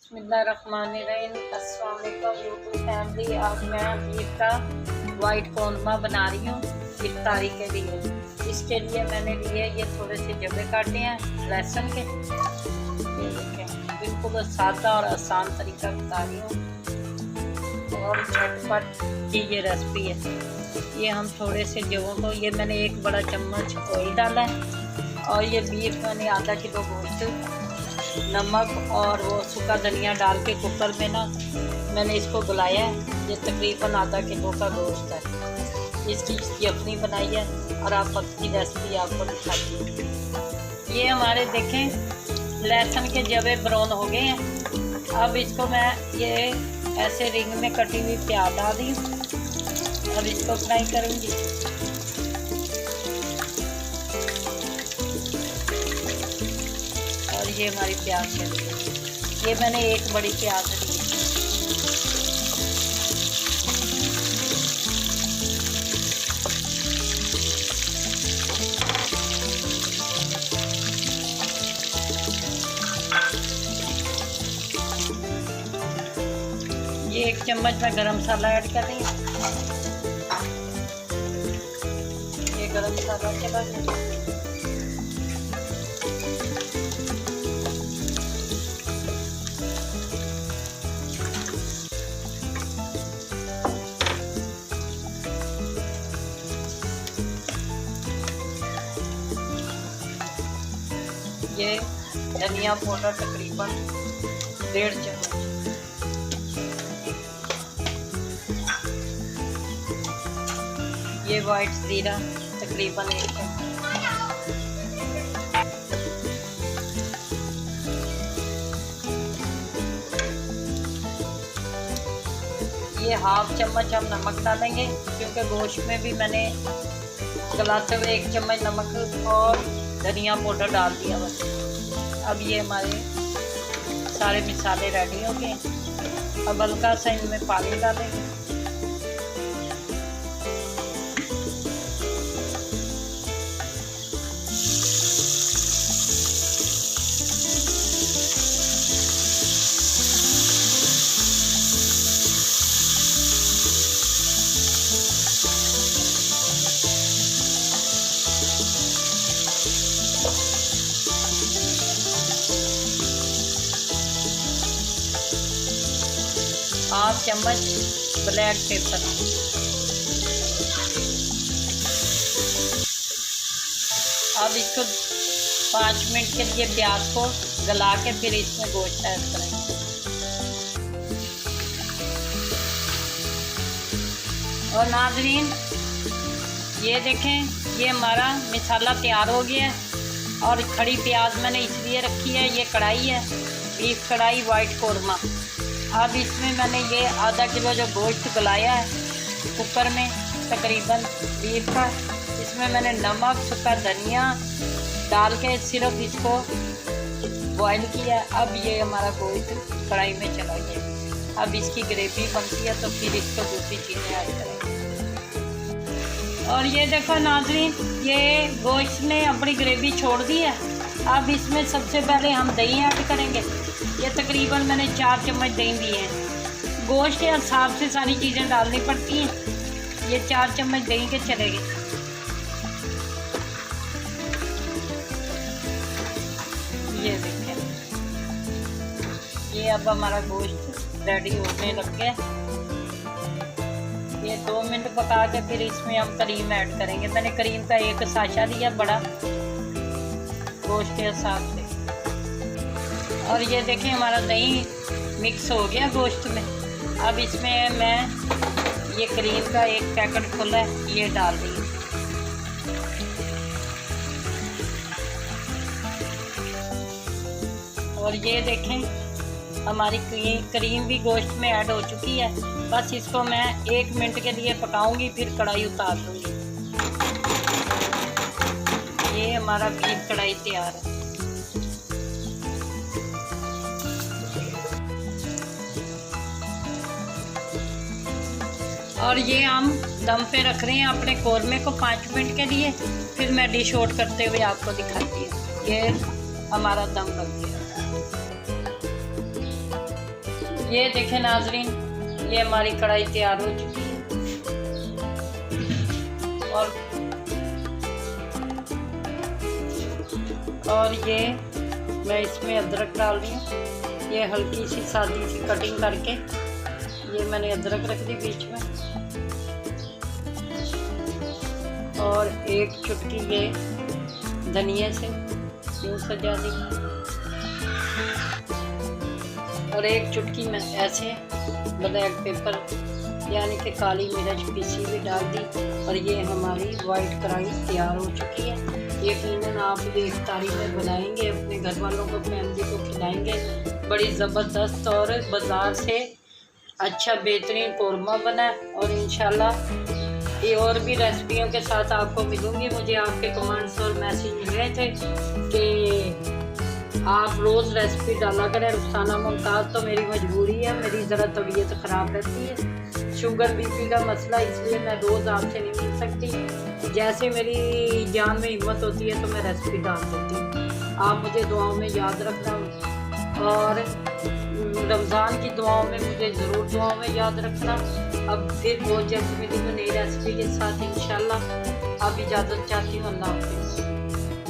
बिस्मिल्लाहिर्रहमानिर्रहीम। अस्सलाम वालेकुम यूट्यूब फैमिली। आज मैं बीफ का वाइट कोरमा बना रही हूँ इफ्तारी के लिए। इसके लिए मैंने लिए ये थोड़े से जबे काटे हैं लहसुन के। ये देखें, बिल्कुल सादा और आसान तरीका बता रही हूँ और झटपट की ये रेसिपी है। ये हम थोड़े से जबों को, ये मैंने एक बड़ा चम्मच ऑयल डाला है और ये बीफ मैंने आधा किलो गोश्त, नमक और वो सूखा धनिया डाल के कुकर में ना मैंने इसको गलाया है। ये तकरीबन आधा किलो का गोश्त है। इसकी यखनी बनाई है और आप की रेसिपी आपको दिखाती हूँ। ये हमारे देखें लहसुन के जबे ब्राउन हो गए हैं। अब इसको मैं ये ऐसे रिंग में कटी हुई प्याज डाल रही हूँ और इसको फ्राई करूँगी। ये हमारी प्याज चल रही है। ये मैंने एक बड़ी प्याज ली। ये एक चम्मच में गरम मसाला ऐड कर रही हूँ। ये गरम मसाला के बाद ये धनिया पाउडर तकरीबन 1.5 चम्मच। ये वाइट जीरा तकरीबन 1 चम्मच। ये ½ चम्मच हम नमक डालेंगे क्योंकि गोश्त में भी मैंने गलाते हुए 1 चम्मच नमक और धनिया पाउडर डाल दिया बस। अब ये हमारे सारे मसाले रेडी हो गए। अब हल्का सा इनमें पानी डालेंगे। ½ चम्मच ब्लैक पेपर। अब इसको 5 मिनट के लिए प्याज को गला के फिर इसमें गोश्त ऐड करेंगे। और नाज़रीन ये देखें, ये हमारा मसाला तैयार हो गया है और खड़ी प्याज मैंने इसलिए रखी है। ये कढ़ाई है, बीफ कढ़ाई वाइट कोरमा। अब इसमें मैंने ये आधा किलो जो गोश्त गलाया है कुकर में तकरीबन बीफ का, इसमें मैंने नमक सूखा धनिया डाल के सिर्फ इसको बॉईल किया। अब ये हमारा गोश्त कढ़ाई में चला गया। अब इसकी ग्रेवी बनती है तो फिर इसको दूसरी चीज़ें ऐड करेंगे। और ये देखो नाज़रीन, ये गोश्त ने अपनी ग्रेवी छोड़ दी है। अब इसमें सबसे पहले हम दही ऐड करेंगे। ये तकरीबन मैंने 4 चम्मच दही दिए हैं। गोश्त के हिसाब से सारी चीज़ें डालनी पड़ती हैं। ये 4 चम्मच दही के चलेंगे। ये देखें, ये अब हमारा गोश्त रेडी होने लग गया। ये 2 मिनट पका के फिर इसमें हम करीम ऐड करेंगे। मैंने करीम का 1 साशा दिया बड़ा गोश्त के हिसाब से। और ये देखें हमारा दही मिक्स हो गया गोश्त में। अब इसमें मैं ये क्रीम का 1 पैकेट खुला है, ये डाल दी। और ये देखें हमारी क्रीम भी गोश्त में ऐड हो चुकी है। बस इसको मैं 1 मिनट के लिए पकाऊंगी, फिर कढ़ाई उतार दूँगी। ये हमारा बीफ कढ़ाई तैयार है। और ये हम दम पे रख रहे हैं अपने कोरमे को 5 मिनट के लिए। फिर मैं डिश आउट करते हुए आपको दिखाती हूँ। ये हमारा दम लग गया। ये देखें नाजरीन, ये हमारी कढ़ाई तैयार हो चुकी है। और ये मैं इसमें अदरक डाल रही हूँ। ये हल्की सी सादी सी कटिंग करके ये मैंने अदरक रख दी बीच में, और एक चुटकी ये धनिया से यूँ सजा दी, और एक चुटकी मैं ऐसे ब्लैक पेपर यानी कि काली मिर्च पीसी भी डाल दी। और ये हमारी वाइट कढ़ाई तैयार हो चुकी है। यकीनन आप ये इफ्तारी में बनाएंगे, अपने घर वालों को, फैमिली को खिलाएंगे। बड़ी ज़बरदस्त और बाज़ार से अच्छा बेहतरीन कौरमा बना। और इंशाल्लाह ये और भी रेसिपियों के साथ आपको मिलूँगी। मुझे आपके कमेंट्स और मैसेज मिल रहे थे कि आप रोज़ रेसिपी डाला करें। रुखसाना मुमताज़, तो मेरी मजबूरी है, मेरी ज़रा तबीयत ख़राब रहती है, शुगर बीपी का मसला, इसलिए मैं रोज़ आपसे नहीं मिल सकती। जैसे मेरी जान में हिम्मत होती है तो मैं रेसिपी डाल देती हूँ। आप मुझे दुआओं में याद रखना, और रमज़ान की दुआओं में मुझे ज़रूर दुआओं में याद रखना। अब फिर बहुत जल्द मिलेंगे नई रेसिपी के साथ इंशाल्लाह। अब इजाज़त चाहती हूँ, अल्लाह हाफ़िज़।